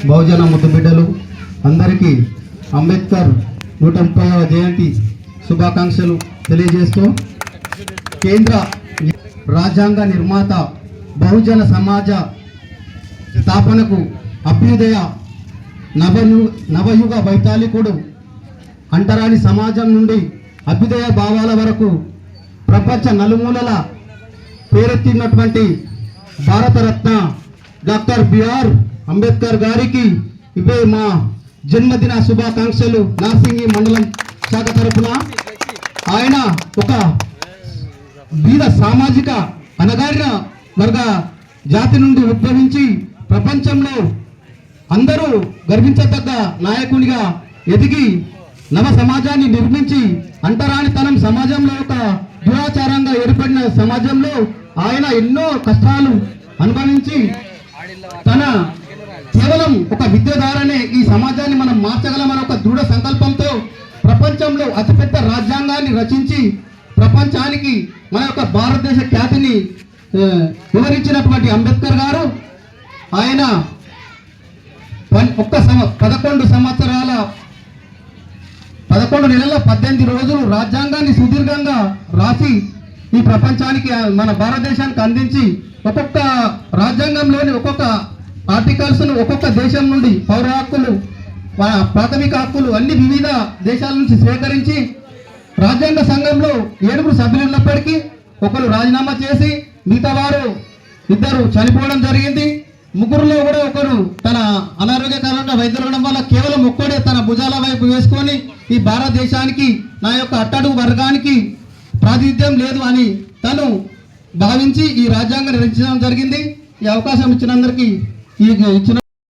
బహుజన ముద్దు బిడ్డలు అందరికీ అంబేద్కర్ 130వ జయంతి శుభాకాంక్షలు తెలియజేస్తూ కేంద్ర రాజ్యాంగ నిర్మాత బహుజన సమాజ స్థాపనకు అభ్యుదయ నవయుగ వైతాళికుడు అంటరాని సమాజం నుండి అభ్యుదయ భావాల వరకు ప్రపంచ నలుమూలల పేరెత్తినటువంటి భారతరత్న డాక్టర్ బిఆర్ అంబేద్కర్ గారికి ఇవే మా జన్మదిన శుభాకాంక్షలు. నార్సింగి మండలం శాఖ తరపున ఆయన ఒక బీద సామాజిక అనగారిన వర్గ జాతి నుండి ఉద్భవించి ప్రపంచంలో అందరూ గర్వించదగ్గ నాయకునిగా ఎదిగి నవ సమాజాన్ని నిర్మించి అంటరానితనం సమాజంలో ఒక దురాచారంగా ఏర్పడిన సమాజంలో ఆయన ఎన్నో కష్టాలు అనుభవించి తన కేవలం ఒక విద్య ద్వారానే ఈ సమాజాన్ని మనం మార్చగలమని ఒక దృఢ సంకల్పంతో ప్రపంచంలో అతిపెద్ద రాజ్యాంగాన్ని రచించి ప్రపంచానికి మన యొక్క భారతదేశ ఖ్యాతిని వివరించినటువంటి అంబేద్కర్ గారు ఆయన 11 నెలల 18 రోజులు రాజ్యాంగాన్ని సుదీర్ఘంగా రాసి ఈ ప్రపంచానికి మన భారతదేశానికి అందించి ఒక్కొక్క రాజ్యాంగంలోని ఒక్కొక్క ఆర్టికల్స్ను ఒక్కొక్క దేశం నుండి పౌర హక్కులు ప్రాథమిక హక్కులు అన్ని వివిధ దేశాల నుంచి స్వీకరించి రాజ్యాంగ సంఘంలో 7 సభ్యులు ఉన్నప్పటికీ ఒకరు రాజీనామా చేసి మిగతా వారు 2 చనిపోవడం జరిగింది. ముగ్గురులో కూడా ఒకరు తన అనారోగ్య కారణంగా వైద్యులు ఉండడం వల్ల కేవలం ఒక్కడే తన భుజాల వైపు వేసుకొని ఈ భారతదేశానికి నా యొక్క అట్టడుగు వర్గానికి ప్రాతినిధ్యం లేదు అని తను భావించి ఈ రాజ్యాంగాన్ని రచించడం జరిగింది. ఈ అవకాశం ఇచ్చినందరికీ ఇచ్చిన